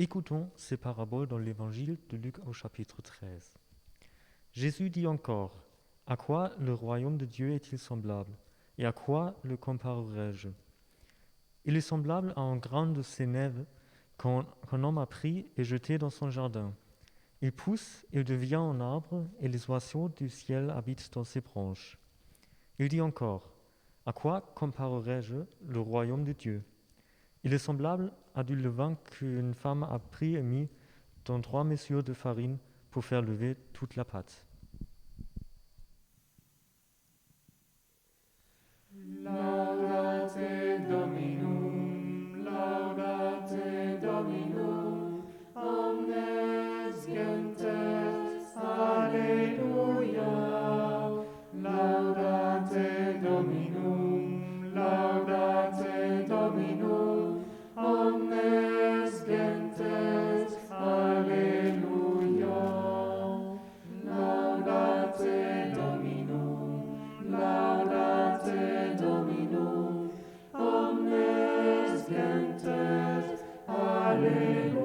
Écoutons ces paraboles dans l'évangile de Luc au chapitre 13. Jésus dit encore, « À quoi le royaume de Dieu est-il semblable? Et à quoi le comparerai-je? Il est semblable à un grain de sénève qu'un homme a pris et jeté dans son jardin. Il pousse, il devient un arbre, et les oiseaux du ciel habitent dans ses branches. » Il dit encore, « À quoi comparerai-je le royaume de Dieu? Il est semblable à du levain qu'une femme a pris et mis dans 3 mesures de farine pour faire lever toute la pâte. » Laudate Dominum, laudate Dominum, omnes gentes, Alleluia. Laudate Dominum, laudate Dominum, omnes gentes, Alleluia. Laudate Dominum, laudate Dominum, omnes gentes, Alleluia.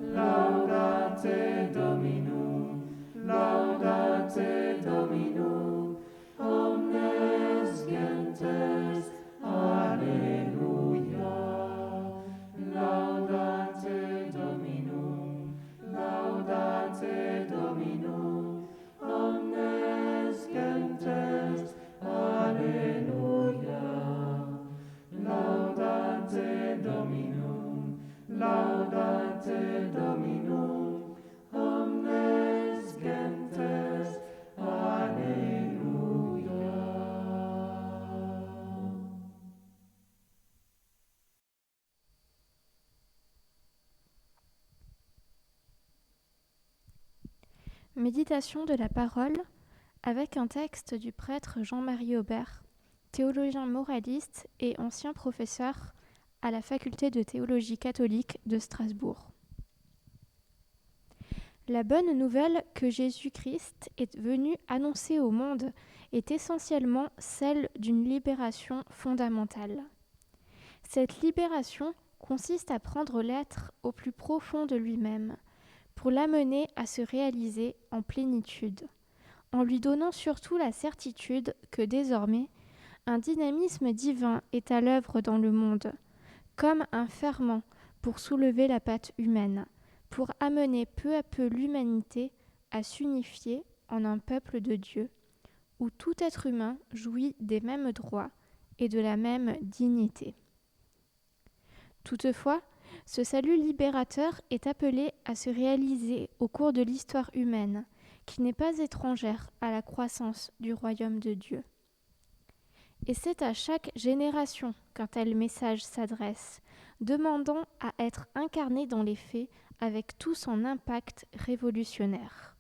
Laudate Dominum, laudate Dominum, omnes gentes, Alleluia. Laudate Dominum, laudate Dominum, omnes gentes, Alleluia. Laudate Dominum, laudate Dominum, omnes gentes, Alleluia. Méditation de la parole avec un texte du prêtre Jean-Marie Aubert, théologien moraliste et ancien professeur à la faculté de théologie catholique de Strasbourg. La bonne nouvelle que Jésus-Christ est venu annoncer au monde est essentiellement celle d'une libération fondamentale. Cette libération consiste à prendre l'être au plus profond de lui-même, pour l'amener à se réaliser en plénitude, en lui donnant surtout la certitude que désormais, un dynamisme divin est à l'œuvre dans le monde, comme un ferment pour soulever la pâte humaine, pour amener peu à peu l'humanité à s'unifier en un peuple de Dieu, où tout être humain jouit des mêmes droits et de la même dignité. Toutefois, ce salut libérateur est appelé à se réaliser au cours de l'histoire humaine, qui n'est pas étrangère à la croissance du royaume de Dieu. Et c'est à chaque génération qu'un tel message s'adresse, demandant à être incarné dans les faits avec tout son impact révolutionnaire.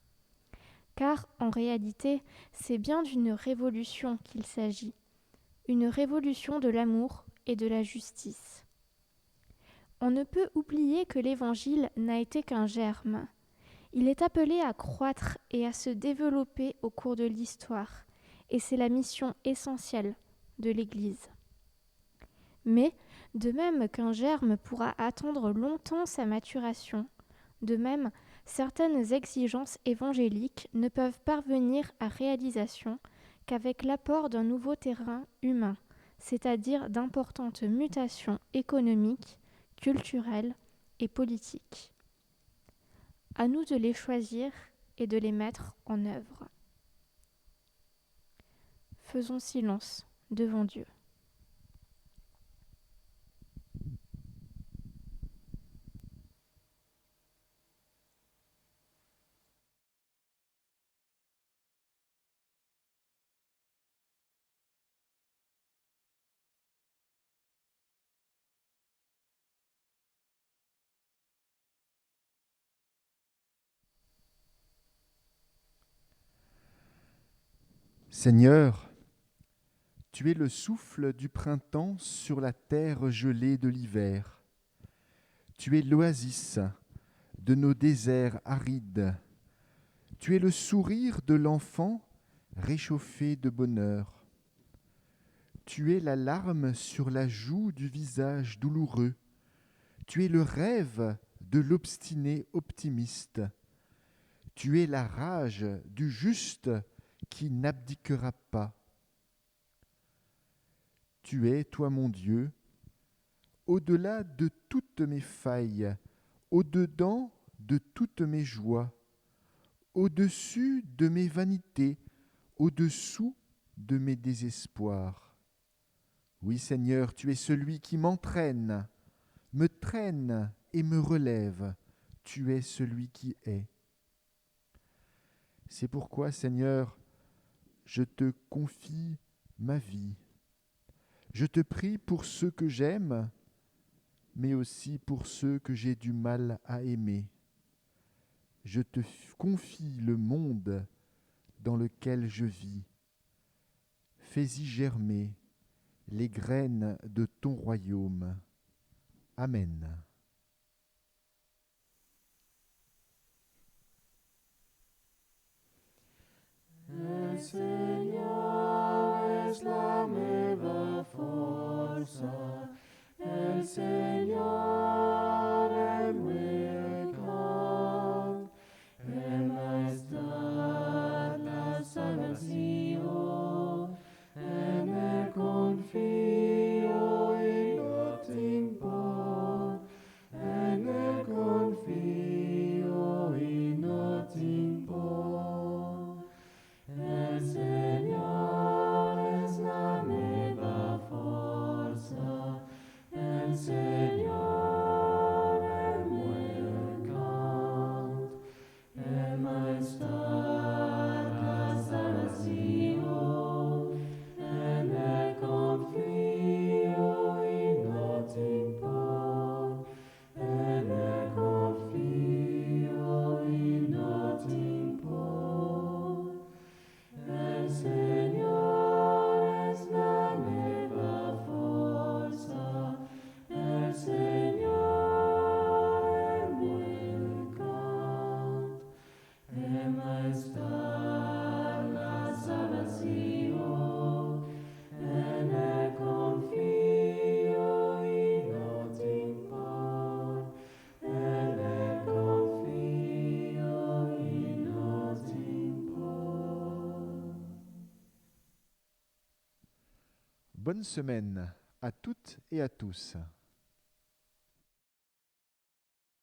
Car, en réalité, c'est bien d'une révolution qu'il s'agit, une révolution de l'amour et de la justice. On ne peut oublier que l'Évangile n'a été qu'un germe. Il est appelé à croître et à se développer au cours de l'histoire, et c'est la mission essentielle de l'Église. Mais, de même qu'un germe pourra attendre longtemps sa maturation, de même, certaines exigences évangéliques ne peuvent parvenir à réalisation qu'avec l'apport d'un nouveau terrain humain, c'est-à-dire d'importantes mutations économiques, culturelles et politiques. À nous de les choisir et de les mettre en œuvre. Faisons silence devant Dieu. Seigneur, tu es le souffle du printemps sur la terre gelée de l'hiver. Tu es l'oasis de nos déserts arides. Tu es le sourire de l'enfant réchauffé de bonheur. Tu es la larme sur la joue du visage douloureux. Tu es le rêve de l'obstiné optimiste. Tu es la rage du juste qui n'abdiquera pas. Tu es, toi mon Dieu, au-delà de toutes mes failles, au-dedans de toutes mes joies, au-dessus de mes vanités, au-dessous de mes désespoirs. Oui, Seigneur, tu es celui qui m'entraîne, me traîne et me relève. Tu es celui qui est. C'est pourquoi, Seigneur, je te confie ma vie. Je te prie pour ceux que j'aime, mais aussi pour ceux que j'ai du mal à aimer. Je te confie le monde dans lequel je vis. Fais-y germer les graines de ton royaume. Amen. El Señor es la meva forza, el Señor el mercat, el maestad la salvación, en el confío y no timpo, en el confío y no timpo. El Señor es la meva forza, el Señor el mercat, el maestad la salvación, en el confío y no timpo, en el confío y no timpo. El Señor es la meva forza, el Señor el mercat, el maestad la salvación, en el confío y no timpo, en el confío y no timpo. Bonne semaine à toutes et à tous.